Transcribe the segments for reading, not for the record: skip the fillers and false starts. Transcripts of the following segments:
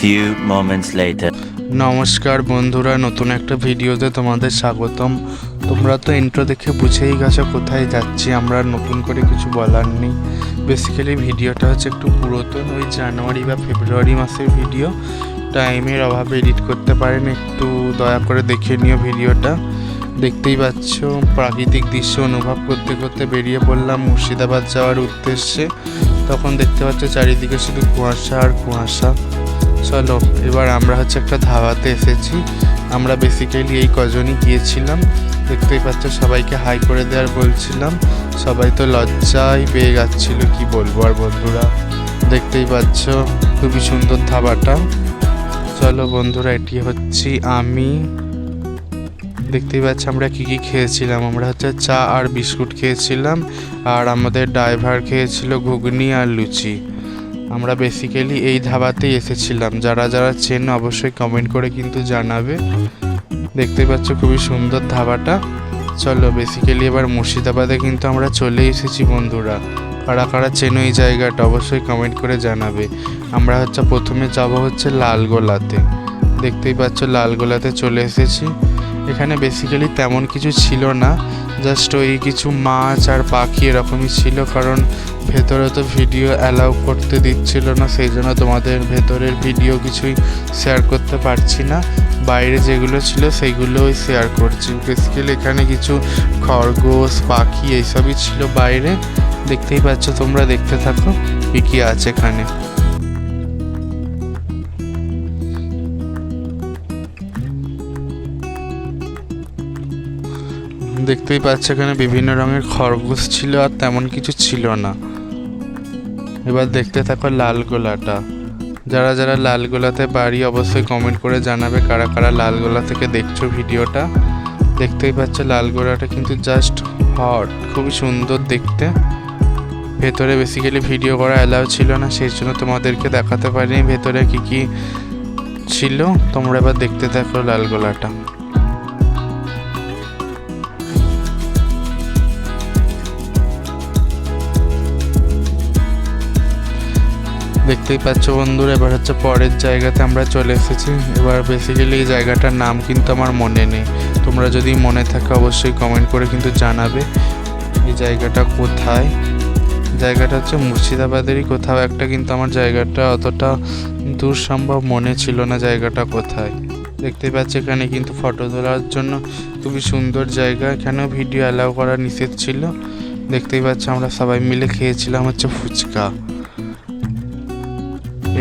few moments later. নমস্কার বন্ধুরা, নতুন একটা ভিডিওতে তোমাদের স্বাগতম। তোমরা তো ইন্ট্রো দেখে বুঝেই গেছো কোথায় যাচ্ছি। আমরা নতুন করে কিছু বলার নেই। বেসিক্যালি ভিডিওটা হচ্ছে একটু পুরাতন, ওই জানুয়ারি বা ফেব্রুয়ারি মাসের ভিডিও। টাইমের অভাবে এডিট করতে পারেন, একটু দয়া করে দেখে নিও ভিডিওটা। দেখতেই পাচ্ছ প্রাকৃতিক দৃশ্য অনুভব করতে করতে বেরিয়ে পড়লাম মুর্শিদাবাদ যাওয়ার উদ্দেশ্যে। তখন দেখতে পাচ্ছ চারিদিকে শুধু কুয়াশা আর কুয়াশা। চলো এবার আমরা হচ্ছে একটা ধাবাতে এসেছি। আমরা বেসিক্যালি এই কজনই গিয়েছিলাম। দেখতেই পাচ্ছ সবাইকে হাই করে দেওয়ার বলছিলাম, সবাই তো লজ্জায় পেয়ে যাচ্ছিল, কি বলবো। আর বন্ধুরা দেখতেই পাচ্ছ খুবই সুন্দর ধাবাটা। চলো বন্ধুরা, এটি হচ্ছে আমি। দেখতেই পাচ্ছি আমরা কি খেয়েছিলাম। আমরা হচ্ছে চা আর বিস্কুট খেয়েছিলাম, আর আমাদের ড্রাইভার খেয়েছিল ঘুগনি আর লুচি। আমরা বেসিক্যালি এই ধাবাতেই এসেছিলাম। যারা যারা চেন অবশ্যই কমেন্ট করে কিন্তু জানাবে। দেখতেই পাচ্ছ খুবই সুন্দর ধাবাটা। চলো বেসিক্যালি এবার মুর্শিদাবাদে কিন্তু আমরা চলে এসেছি বন্ধুরা। কারা কারা চেনো এই জায়গাটা অবশ্যই কমেন্ট করে জানাবে। আমরা হচ্ছে প্রথমে যাব হচ্ছে লালগোলাতে। দেখতেই পাচ্ছ লালগোলাতে চলে এসেছি। এখানে বেসিক্যালি তেমন কিছু ছিল না, জাস্ট ওই কিছু মাছ আর পাখি এরকমই ছিল, কারণ ভেতরে তো ভিডিও অ্যালাউ করতে দিচ্ছিল না, সেই জন্য তোমাদের ভেতরের ভিডিও কিছুই শেয়ার করতে পারছি না। বাইরে যেগুলো ছিল সেইগুলোই শেয়ার করছি। বেসিক্যালি এখানে কিছু খরগোশ পাখি এইসবই ছিল বাইরে। দেখতেই পাচ্ছ তোমরা, দেখতে থাকো কী আছে এখানে। দেখতেই পাচ্ছ এখানে বিভিন্ন রঙের খরগোশ ছিল, আর তেমন কিছু ছিল না। এবার দেখতে থাকো লালগোলাটা। যারা যারা লালগোলাতে বাড়ি অবশ্যই কমেন্ট করে জানাবে কারা কারা লালগোলা থেকে দেখছো ভিডিওটা। দেখতেই পাচ্ছ লালগোলাটা কিন্তু জাস্ট হট, খুবই সুন্দর দেখতে। ভেতরে বেসিক্যালি ভিডিও করা অ্যালাউ ছিল না, সেই জন্য তোমাদেরকে দেখাতে পারিনি ভেতরে কি কি ছিল। তোমরা এবার দেখতে থাকো লালগোলাটা। দেখতেই পাচ্ছ বন্ধুরা, এবার হচ্ছে পরের জায়গাতে আমরা চলে এসেছি। এবার বেসিক্যালি এই জায়গাটার নাম কিন্তু আমার মনে নেই। তোমরা যদি মনে থাকে অবশ্যই কমেন্ট করে কিন্তু জানাবে এই জায়গাটা কোথায়। জায়গাটা হচ্ছে মুর্শিদাবাদেরই কোথাও একটা, কিন্তু আমার জায়গাটা অতটা দূর সম্ভব মনে ছিল না জায়গাটা কোথায়। দেখতেই পাচ্ছি এখানে কিন্তু ফটো তোলার জন্য খুবই সুন্দর জায়গা। এখানেও ভিডিও অ্যালাউ করা নিষেধ ছিল। দেখতেই পাচ্ছ আমরা সবাই মিলে খেয়েছিলাম হচ্ছে ফুচকা।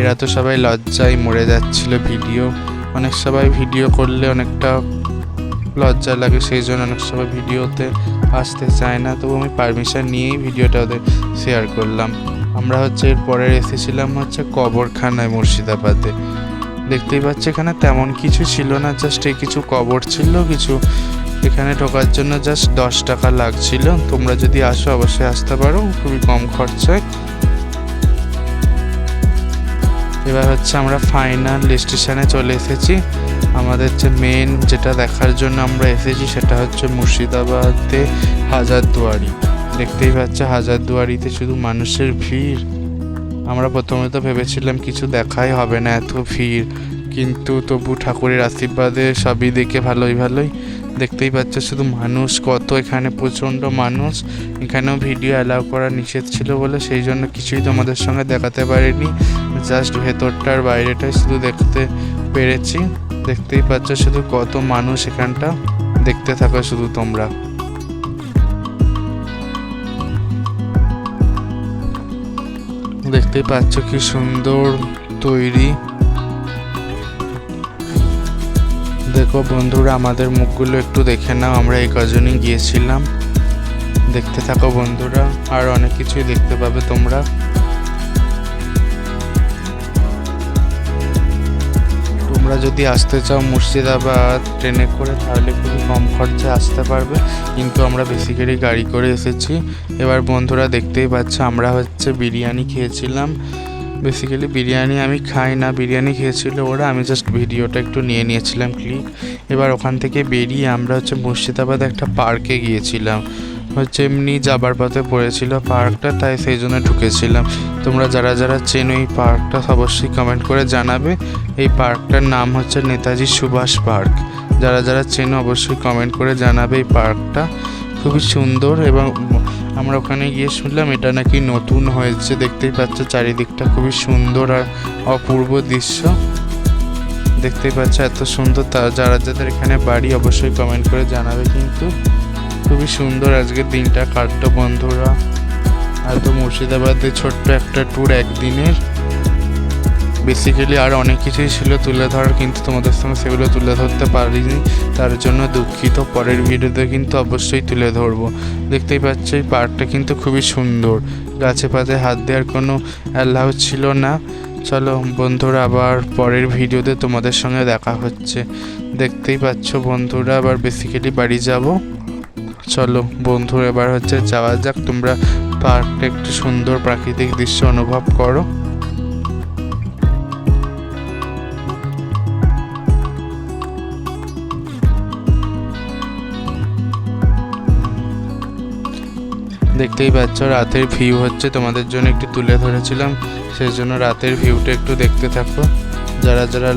এরা তো সবাই লজ্জায় মরে যাচ্ছিল ভিডিও। অনেক সবাই ভিডিও করলে অনেকটা লজ্জা লাগে, সেই জন্য অনেক সবাই ভিডিওতে আসতে চায় না। তবু আমি পারমিশন নিয়েই ভিডিওটা ওদের শেয়ার করলাম। আমরা হচ্ছে এরপরে এসেছিলাম হচ্ছে কবরখানায় মুর্শিদাবাদে। দেখতেই পাচ্ছি এখানে তেমন কিছু ছিল না, জাস্ট এই কিছু কবর ছিল কিছু। এখানে ঢোকার জন্য জাস্ট 10 টাকা লাগছিল। তোমরা যদি আসো অবশ্যই আসতে পারো, খুবই কম খরচায়। এবার হচ্ছে আমরা ফাইনাল স্টেশনে চলে এসেছি। আমাদের যে মেন যেটা দেখার জন্য আমরা এসেছি সেটা হচ্ছে মুর্শিদাবাদে হাজারদুয়ারি। দেখতেই পাচ্ছ হাজারদুয়ারিতে শুধু মানুষের ভিড়। আমরা প্রথমে তো ভেবেছিলাম কিছু দেখাই হবে না, এত ভিড়, কিন্তু তবু ঠাকুরের আশীর্বাদে সবই দেখে ভালোই। দেখতেই পাচ্ছ শুধু মানুষ কত, এখানে প্রচণ্ড মানুষ। এখানেও ভিডিও অ্যালাউ করা নিষেধ ছিল বলে সেই জন্য কিছুই তোমাদের সঙ্গে দেখাতে পারিনি, জাস্ট ভেতরটার বাইরেটাই শুধু দেখতে পেরেছি। দেখতেই পাচ্ছ শুধু কত মানুষ এখানটা। দেখতে থাকো শুধু তোমরা। দেখতেই পাচ্ছ কি সুন্দর তৈরি। দেখো বন্ধুরা, আমাদের মুখগুলো একটু দেখে নাও। আমরা এই কজনই গিয়েছিলাম। দেখতে থাকো বন্ধুরা, আর অনেক কিছুই দেখতে পাবে তোমরা। তোমরা যদি আসতে চাও মুর্শিদাবাদ ট্রেনে করে, তাহলে খুবই কম খরচায় আসতে পারবে, কিন্তু আমরা বেসিক্যালি গাড়ি করে এসেছি। এবার বন্ধুরা দেখতেই পাচ্ছ আমরা হচ্ছে বিরিয়ানি খেয়েছিলাম। বেসিক্যালি বিরিয়ানি আমি খাই না, বিরিয়ানি খেয়েছিল ওরা, আমি জাস্ট ভিডিওটা একটু নিয়ে নিয়েছিলাম ক্লিপ। এবার ওখান থেকে বেরিয়ে আমরা হচ্ছে মুর্শিদাবাদ একটা পার্কে গিয়েছিলাম। হচ্ছে এমনি যাবার পথে পড়েছিল পার্কটা, তাই সেই জন্য ঢুকেছিলাম। তোমরা যারা যারা চেনো এই পার্কটা অবশ্যই কমেন্ট করে জানাবে। এই পার্কটার নাম হচ্ছে নেতাজি সুভাষ পার্ক। যারা যারা চেনো অবশ্যই কমেন্ট করে জানাবে। এই পার্কটা খুবই সুন্দর এবং আমরা ওখানে গিয়ে শুনলাম এটা নাকি নতুন হয়েছে। দেখতেই পাচ্ছ চারিদিকটা খুবই সুন্দর আর অপূর্ব দৃশ্য। দেখতেই পাচ্ছ এত সুন্দর। যারা যাদের এখানে বাড়ি অবশ্যই কমেন্ট করে জানাবে। কিন্তু খুবই সুন্দর আজকের দিনটা কাটলো বন্ধুরা। আর তো মুর্শিদাবাদে ছোট্ট একটা ট্যুর একদিনের। বেসিক্যালি আর অনেক কিছুই ছিল তুলে ধরার, কিন্তু তোমাদের সঙ্গে সেগুলো তুলে ধরতে পারিনি, তার জন্য দুঃখিত। পরের ভিডিওতে কিন্তু অবশ্যই তুলে ধরবো। দেখতেই পাচ্ছ এই পার্কটা কিন্তু খুবই সুন্দর। গাছে পাতে হাত দেওয়ার কোনো অ্যালাউ ছিল না। চলো বন্ধুরা, আবার পরের ভিডিওতে তোমাদের সঙ্গে দেখা হচ্ছে। দেখতেই পাচ্ছ বন্ধুরা, আবার বেসিক্যালি বাড়ি যাব। চলো বন্ধুরা, এবার হচ্ছে যাওয়া যাক। তোমরা পার্কটা একটু সুন্দর প্রাকৃতিক দৃশ্য অনুভব করো। দেখতেই পাচ্ছ রাতের ভিউ হচ্ছে, তোমাদের জন্য একটু তুলে ধরেছিলাম, সেই জন্য রাতের ভিউটা একটু দেখতে থাকো। যারা যারা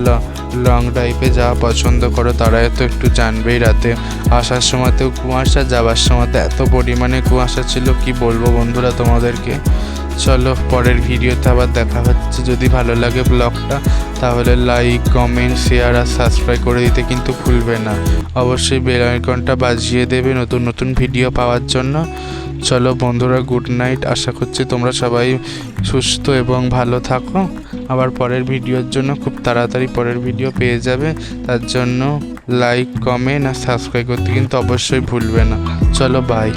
লং ড্রাইভে যাওয়া পছন্দ করো তারা তো একটু জানবেই। রাতে আসার সময়তেও কুয়াশা, যাওয়ার সময়তে এত পরিমাণে কুয়াশা ছিল কি বলবো বন্ধুরা তোমাদেরকে। চলো পরের ভিডিওতে আবার দেখা হচ্ছে। যদি ভালো লাগে ব্লগটা তাহলে লাইক, কমেন্ট, শেয়ার আর সাবস্ক্রাইব করে দিতে কিন্তু ভুলবে না। অবশ্যই বেল আইকনটা বাজিয়ে দেবে নতুন নতুন ভিডিও পাওয়ার জন্য। চলো বন্ধুরা, গুড নাইট। আশা করছি তোমরা সবাই সুস্থ এবং ভালো থাকো। আবার পরের ভিডিওর জন্য খুব তাড়াতাড়ি পরের ভিডিও পেয়ে যাবে। তার জন্য লাইক, কমেন্ট আর সাবস্ক্রাইব করতে কিন্তু অবশ্যই ভুলবে না। চলো বাই।